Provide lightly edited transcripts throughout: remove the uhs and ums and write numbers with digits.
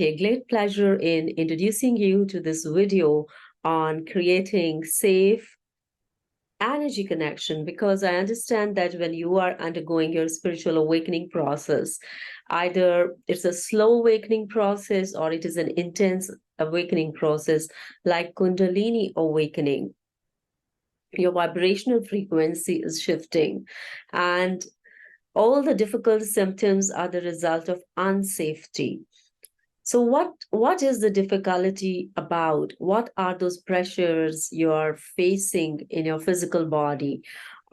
take great pleasure in introducing you to this video on creating safe energy connection, because I understand that when you are undergoing your spiritual awakening process, either it's a slow awakening process or it is an intense awakening process like Kundalini Awakening. Your vibrational frequency is shifting, and all the difficult symptoms are the result of unsafety. So what is the difficulty about? What are those pressures you're facing in your physical body,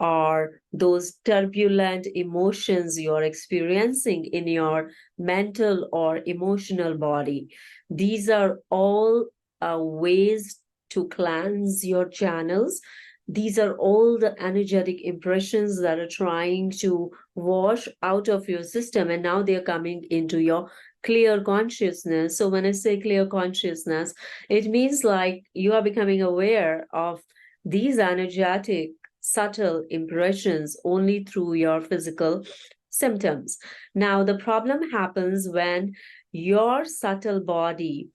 or those turbulent emotions you're experiencing in your mental or emotional body? These are all ways to cleanse your channels. These are all the energetic impressions that are trying to wash out of your system, and now they're coming into your clear consciousness. So when I say clear consciousness, it means like you are becoming aware of these energetic, subtle impressions only through your physical symptoms. Now, the problem happens when your subtle body,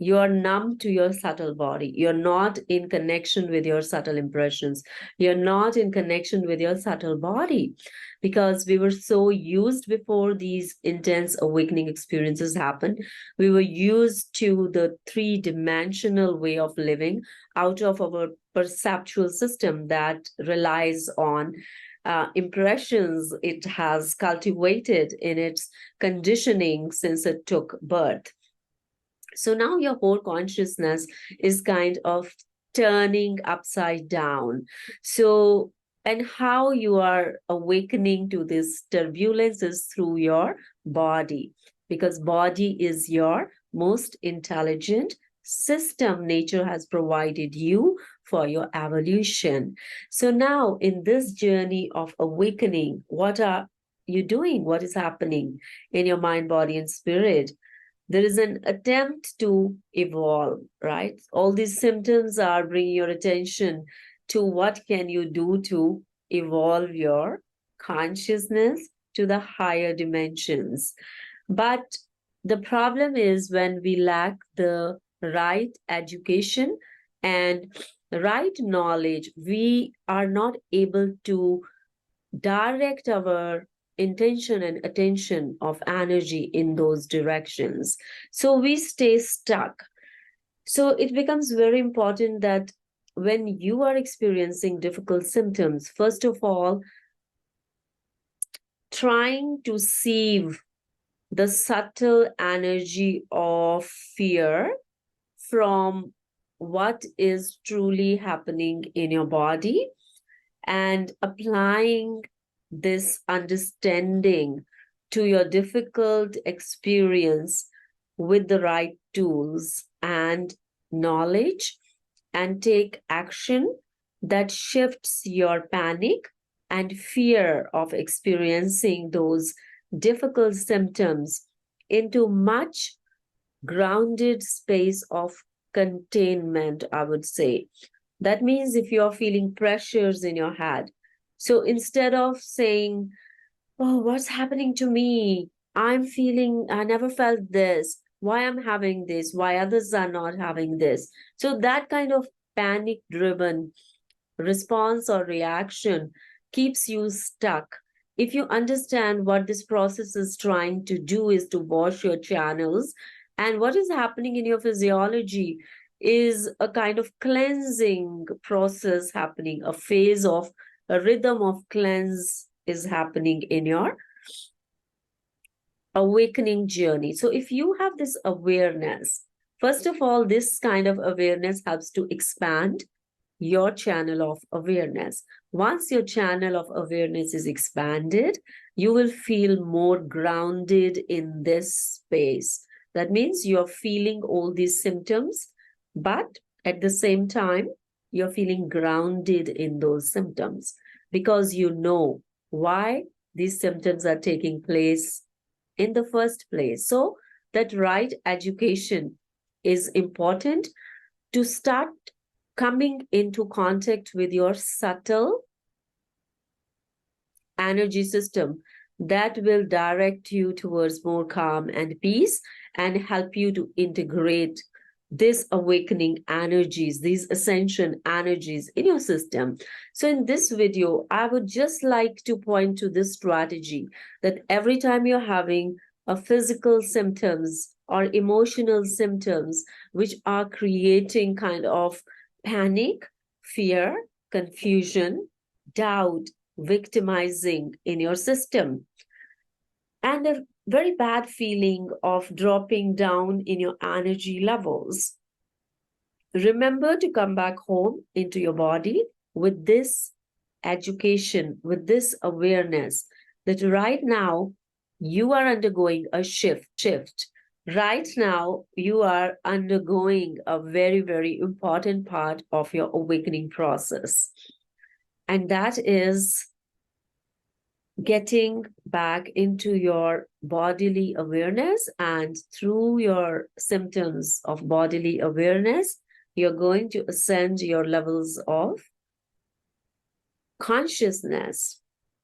you're numb to your subtle body. You're not in connection with your subtle impressions. You're not in connection with your subtle body, because we were so used before these intense awakening experiences happened. We were used to the three-dimensional way of living out of our perceptual system that relies on impressions it has cultivated in its conditioning since it took birth. So now your whole consciousness is kind of turning upside down. So, and how you are awakening to this turbulence is through your body, because body is your most intelligent system nature has provided you for your evolution. So now in this journey of awakening, what are you doing? What is happening in your mind, body, and spirit? There is an attempt to evolve, right? All these symptoms are bringing your attention to what can you do to evolve your consciousness to the higher dimensions. But the problem is when we lack the right education and right knowledge, we are not able to direct our intention and attention of energy in those directions. So we stay stuck. So it becomes very important that when you are experiencing difficult symptoms, first of all, trying to sieve the subtle energy of fear from what is truly happening in your body, and applying this understanding to your difficult experience with the right tools and knowledge, and take action that shifts your panic and fear of experiencing those difficult symptoms into much grounded space of containment, I would say. That means if you're feeling pressures in your head, so instead of saying, oh, what's happening to me? I never felt this. Why I'm having this? Why others are not having this? So that kind of panic-driven response or reaction keeps you stuck. If you understand what this process is trying to do is to wash your channels, and what is happening in your physiology is a kind of cleansing process happening, a phase of a rhythm of cleanse is happening in your awakening journey. So if you have this awareness, first of all, this kind of awareness helps to expand your channel of awareness. Once your channel of awareness is expanded, you will feel more grounded in this space. That means you're feeling all these symptoms, but at the same time, you're feeling grounded in those symptoms because you know why these symptoms are taking place in the first place. So that right education is important to start coming into contact with your subtle energy system. that will direct you towards more calm and peace and help you to integrate this awakening energies, these ascension energies in your system. So in this video, I would just like to point to this strategy that every time you're having a physical symptoms or emotional symptoms which are creating kind of panic, fear, confusion, doubt, victimizing in your system, and a very bad feeling of dropping down in your energy levels. Remember to come back home into your body with this education, with this awareness that right now you are undergoing a shift. Right now, you are undergoing a very, very important part of your awakening process. And that is getting back into your bodily awareness, and through your symptoms of bodily awareness, you're going to ascend your levels of consciousness.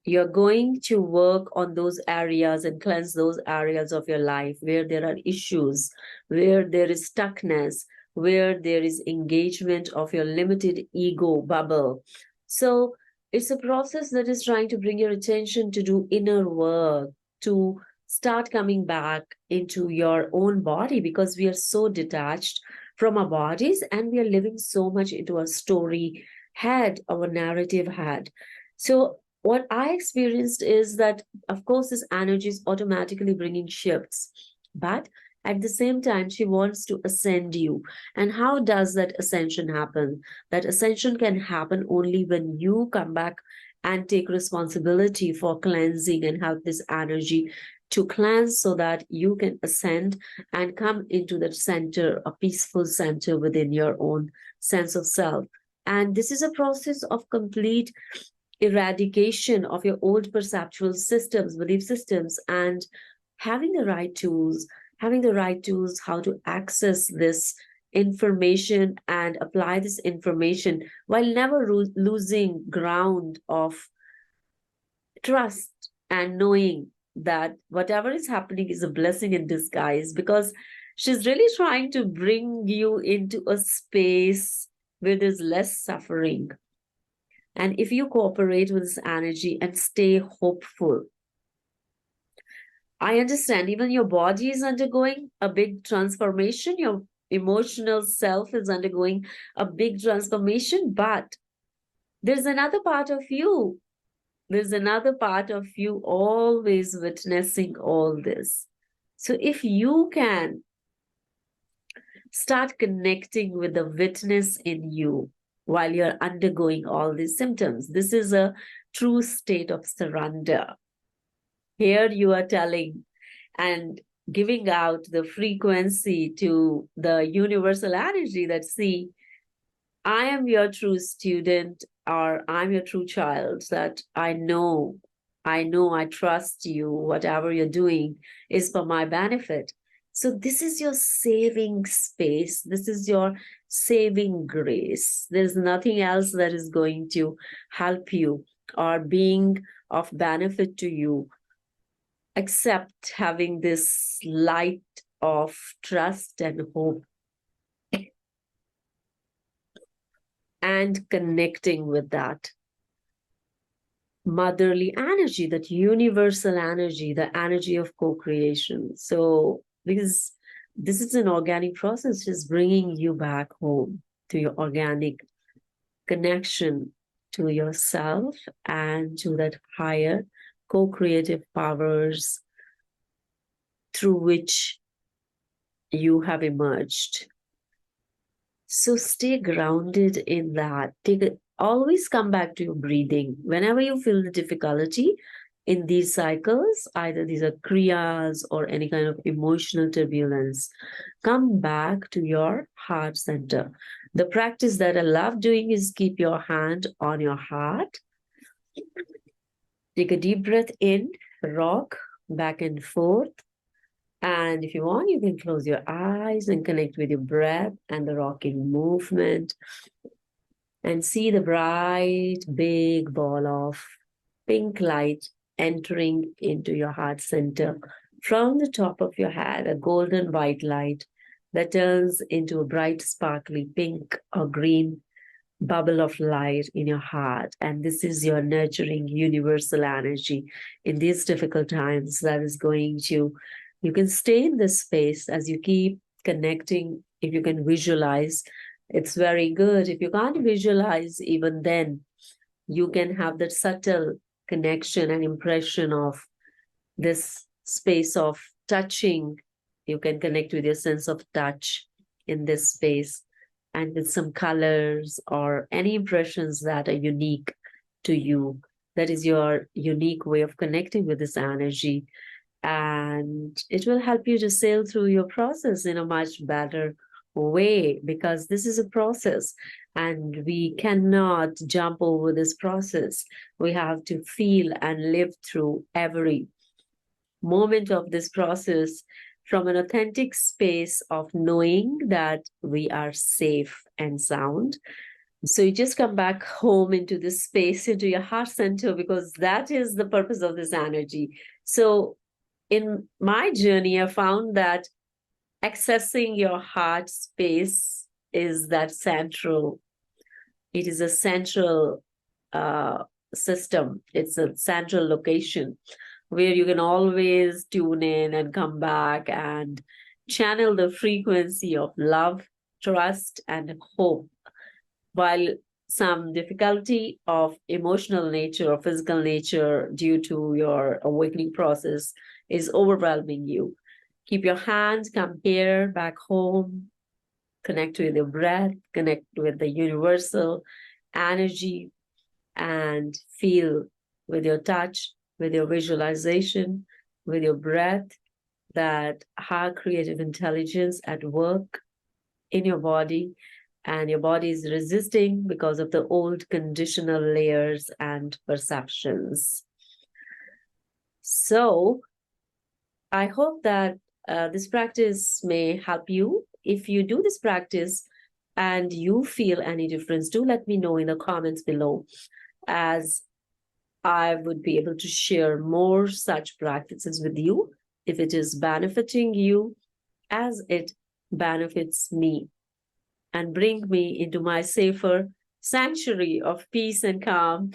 You're going to work on those areas and cleanse those areas of your life where there are issues, where there is stuckness, where there is engagement of your limited ego bubble. So it's a process that is trying to bring your attention to do inner work, to start coming back into your own body, because we are so detached from our bodies and we are living so much into our story head, our narrative head. So what I experienced is that, of course, this energy is automatically bringing shifts, but at the same time, she wants to ascend you. And how does that ascension happen? That ascension can happen only when you come back and take responsibility for cleansing and help this energy to cleanse so that you can ascend and come into that center, a peaceful center within your own sense of self. And this is a process of complete eradication of your old perceptual systems, belief systems, and having the right tools, how to access this information and apply this information while never losing ground of trust and knowing that whatever is happening is a blessing in disguise, because she's really trying to bring you into a space where there's less suffering. And if you cooperate with this energy and stay hopeful, I understand even your body is undergoing a big transformation, your emotional self is undergoing a big transformation, but there's another part of you. There's another part of you always witnessing all this. So if you can start connecting with the witness in you while you're undergoing all these symptoms, this is a true state of surrender. Here you are telling and giving out the frequency to the universal energy that, see, I am your true student, or I'm your true child, that I trust you. Whatever you're doing is for my benefit. So this is your saving space. This is your saving grace. There's nothing else that is going to help you or being of benefit to you except having this light of trust and hope and connecting with that motherly energy, that universal energy, the energy of co-creation. So because this is an organic process, just bringing you back home to your organic connection to yourself and to that higher co-creative powers through which you have emerged. So stay grounded in that. Always come back to your breathing. Whenever you feel the difficulty in these cycles, either these are kriyas or any kind of emotional turbulence, come back to your heart center. The practice that I love doing is keep your hand on your heart. Take a deep breath in, rock back and forth. And if you want, you can close your eyes and connect with your breath and the rocking movement. And see the bright, big ball of pink light entering into your heart center. From the top of your head, a golden white light that turns into a bright, sparkly pink or green bubble of light in your heart. And this is your nurturing universal energy in these difficult times that is going to, you can stay in this space as you keep connecting. If you can visualize, it's very good. If you can't visualize, even then, you can have that subtle connection and impression of this space of touching. You can connect with your sense of touch in this space and with some colors or any impressions that are unique to you. That is your unique way of connecting with this energy. And it will help you to sail through your process in a much better way, because this is a process and we cannot jump over this process. We have to feel and live through every moment of this process from an authentic space of knowing that we are safe and sound. So you just come back home into this space, into your heart center, because that is the purpose of this energy. So in my journey, I found that accessing your heart space is that central. It is a central system. It's a central location where you can always tune in and come back and channel the frequency of love, trust, and hope, while some difficulty of emotional nature or physical nature due to your awakening process is overwhelming you. Keep your hands, come here, back home, connect with your breath, connect with the universal energy, and feel with your touch, with your visualization, with your breath, that high creative intelligence at work in your body. And your body is resisting because of the old conditional layers and perceptions. So I hope that this practice may help you. If you do this practice and you feel any difference, do let me know in the comments below, as I would be able to share more such practices with you if it is benefiting you as it benefits me, and bring me into my safer sanctuary of peace and calm,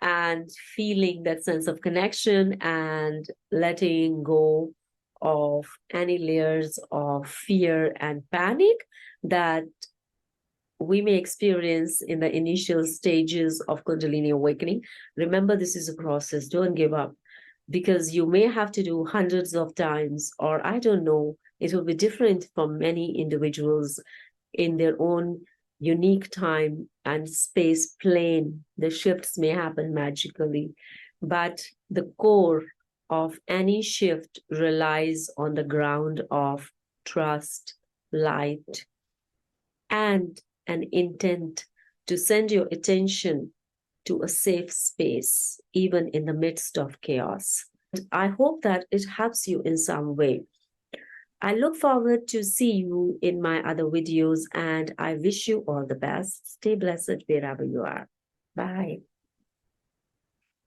and feeling that sense of connection and letting go of any layers of fear and panic that we may experience in the initial stages of Kundalini Awakening. Remember, this is a process. Don't give up, because you may have to do hundreds of times, or I don't know, it will be different for many individuals in their own unique time and space plane. The shifts may happen magically, but the core of any shift relies on the ground of trust, light, and an intent to send your attention to a safe space, even in the midst of chaos. I hope that it helps you in some way. I look forward to see you in my other videos, and I wish you all the best. Stay blessed wherever you are. Bye.